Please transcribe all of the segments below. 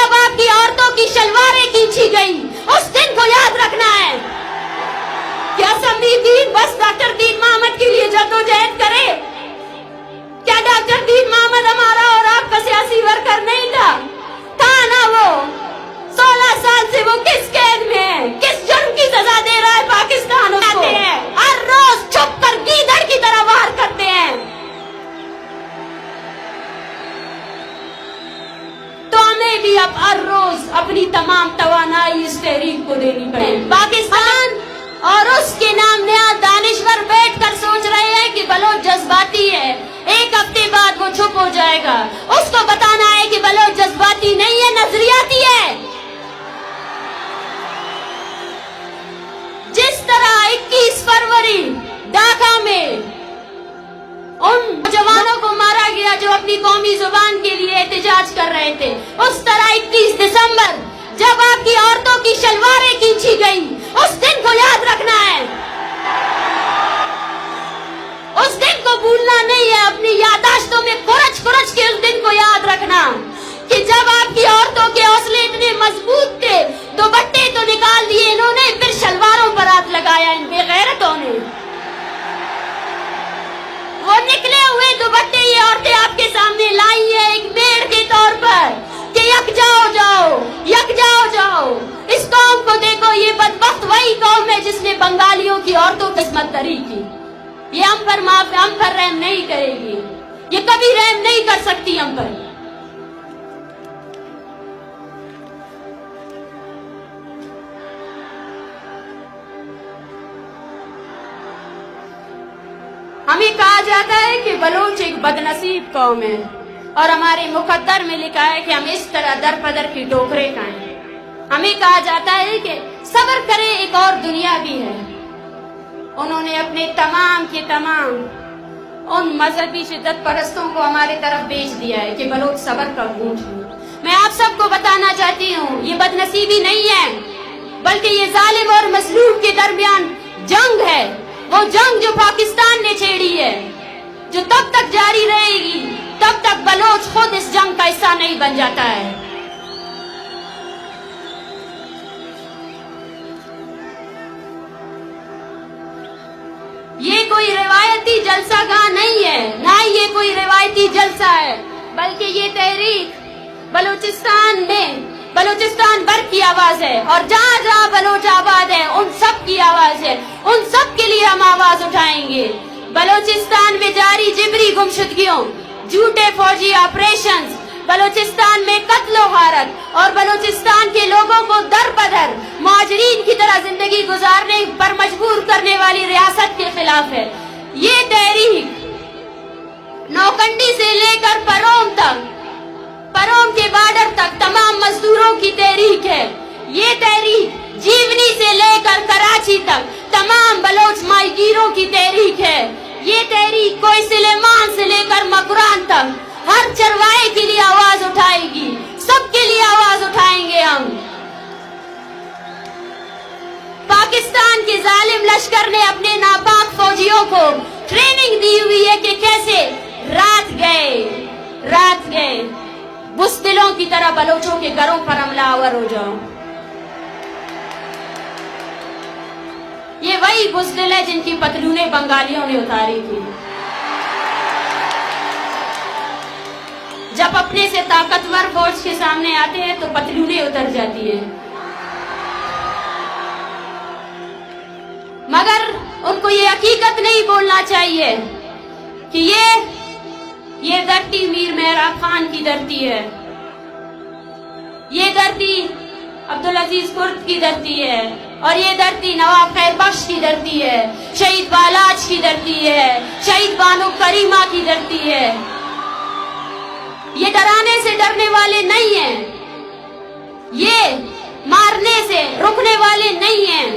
जब आपकी औरतों की शलवारें खींची गई, उस दिन को याद रखना है। क्या संविधान बस डॉक्टर दीन मोहम्मद के लिए जद्दोजहद करे? क्या डॉक्टर दीन मोहम्मद हमारा और आपका सियासी वर्कर नहीं था? था ना वो? 16 साल से वो किस कैद में है? किस जुर्म की सजा दे रहा है पाकिस्तान उसको? हर रोज छुप कर गीदड़ की तरह वार करते हैं। तो हमें भी अब हर रोज अपनी तमाम तवानाई इस तहरीक को देनी पड़ेगी। पाकिस्तान और उसके नाम नया दानिश्वर बैठकर सोच रहे हैं कि बलोच जज्बाती है, एक हफ्ते बाद वो चुप हो जाएगा। उसको बताना है कि बलोच जज्बाती नहीं है, नजरियाती है। जिस तरह 21 फरवरी ढाका में उन जवानों को मारा गया जो अपनी कौमी जुबान के लिए एहतजाज कर रहे थे, उस तरह 21 दिसंबर जब आपकी औरतों की शलवारें खींची गई, उस दिन को याद रखना है। उस दिन को भूलना नहीं है। अपनी यादाश्तों में कुरच कुरच के उस दिन को याद रखना कि जब आपकी औरतों के हौसले इतने मजबूत थे, दुपट्टे तो निकाल दिए इन्होंने, फिर शलवारों पर हाथ लगाया इन बेगैरतों ने। वो निकले हुए दुपट्टे ये औरतें आपके सामने लाई है एक मेड़ के तौर पर कि यकजा हो जाओ, यकजा हो जाओ। इस कौम को देखो, ये बदबख्त वही कौम है जिसने बंगालियों की औरतों की किस्मत तरी की। ये हम पर रहम नहीं करेगी, ये कभी रहम नहीं कर सकती हम पर। हमें कहा जाता है कि बलोच एक बदनसीब कौम है और हमारे मुकद्दर में लिखा है कि हम इस तरह दर पदर की टोकरे खाएं। हमें कहा जाता है कि सब्र करें, एक और दुनिया भी है। उन्होंने अपने तमाम के तमाम उन मजहबी शिद्दत परस्तों को हमारे तरफ बेच दिया है कि बलोच सब्र का गूंज हो। मैं आप सबको बताना चाहती हूँ, ये बदनसीबी नहीं है, बल्कि ये जालिम और मजलूम के दरमियान जंग है। वो जंग जो पाकिस्तान ने छेड़ी है, जो तब तक जारी रहेगी तब तक बलोच खुद इस जंग का हिस्सा नहीं बन जाता है। ये कोई रिवायती जलसागाह नहीं है, ना ही ये कोई रिवायती जलसा है, बल्कि ये तहरीक बलूचिस्तान भर की आवाज है। और जहाँ जहाँ बलोच आबाद है उन सब की आवाज है, उन सब के लिए हम आवाज उठाएंगे। बलूचिस्तान में जारी जिबरी गुमशुदगियों, झूठे फौजी ऑपरेशंस, बलूचिस्तान में कत्लो गारत और बलूचिस्तान के लोगों को दर बदर मुहाजिरीन की तरह जिंदगी गुजारने पर मजबूर करने वाली रियासत के खिलाफ है। ये तहरीक नौकंडी से लेकर परोम के बॉर्डर तक तमाम मजदूरों की तहरीक है। ये तहरीक जीवनी से लेकर कराची तक तमाम बलोच माहीगीरों की तहरीक है। ये तहरीक कोई सुलेमान से लेकर मकरान तक हर चरवाहे के लिए आवाज उठाएगी, सबके लिए आवाज उठाएंगे हम। पाकिस्तान के जालिम लश्कर ने अपने नापाक फौजियों को ट्रेनिंग दी हुई है कि कैसे रात गए बुज़दिलों की तरह बलोचों के घरों पर हमलावर हो जाओ। ये वही बुज़दिल है जिनकी पतलूने बंगालियों ने उतारी थी। जब अपने से ताकतवर फौज के सामने आते हैं तो पतलूने उतर जाती है, मगर उनको ये हकीकत नहीं बोलना चाहिए कि ये धरती मीर मेहरा खान की धरती है, ये धरती अब्दुल अजीज कुर्द की धरती है, और ये धरती नवाब खैर बख्श की धरती है, शहीद बालाज की धरती है, शहीद बानो करीमा की धरती है। ये डराने से डरने वाले नहीं हैं, ये मारने से रुकने वाले नहीं हैं।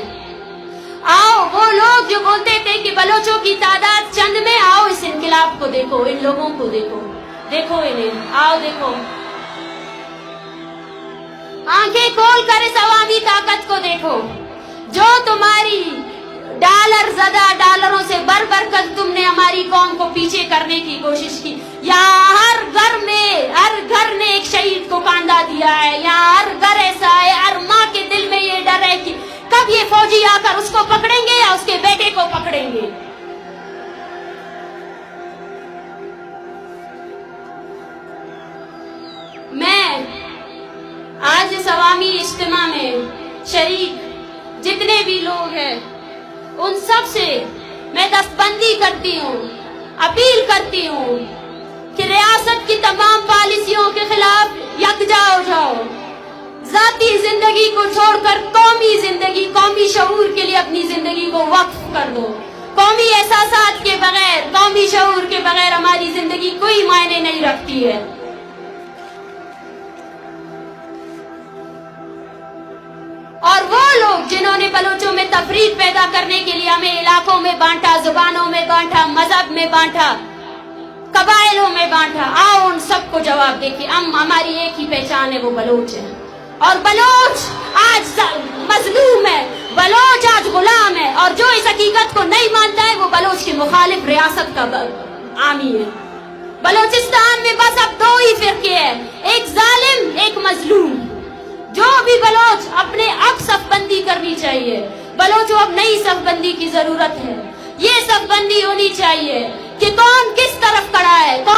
आओ, वो लोग जो बोलते थे कि बलोचों की तादाद चंद में, आओ इस इनकलाब को देखो, इन लोगों को देखो इन्हें, आओ देखो, आंखें खोल कर इस अवामी ताकत को देखो जो तुम्हारी डॉलरों से भर कर तुमने हमारी कौम को पीछे करने की कोशिश की। यहाँ हर घर ने एक शहीद को कांधा फंदा दिया है। यहाँ हर घर ऐसा है, हर माँ के दिल में ये डर है कि कब ये फौजी आकर उसको पकड़ेंगे या उसके बेटे को पकड़ेंगे। मैं आज इस अवामी इज्तिमा में शरीक जितने भी लोग हैं उन सब से मैं दस्तबंदी करती हूँ, अपील करती हूँ कि रियासत की तमाम पॉलिसियों के खिलाफ यकजा हो जाओ। जाती जिंदगी को छोड़कर कौमी जिंदगी, कौमी शऊर के लिए अपनी जिंदगी को वक्फ कर दो। कौमी एहसासात के बगैर, कौमी शऊर के बगैर हमारी जिंदगी कोई मायने नहीं रखती है। और वो लोग जिन्होंने बलोचों में तफरीक पैदा करने के लिए हमें इलाकों में बांटा, जुबानों में बांटा, मजहब में बांटा, कबाइलों में बांटा, आओ उन सबको जवाब दे कि हम हमारी एक ही पहचान है, वो बलोच है। और बलोच आज मजलूम है, बलोच आज गुलाम है। और जो इस हकीकत को नहीं मानता है वो बलोच के मुखालिफ रियासत का आमी है। बलोचिस्तान में बस अब दो ही फिरके हैं, एक जालिम, एक मजलूम। जो भी बलोच अपने अब सफबंदी करनी चाहिए। बलोचों अब नई सफबंदी की जरूरत है। ये सफबंदी होनी चाहिए कि कौन किस तरफ खड़ा है, कौन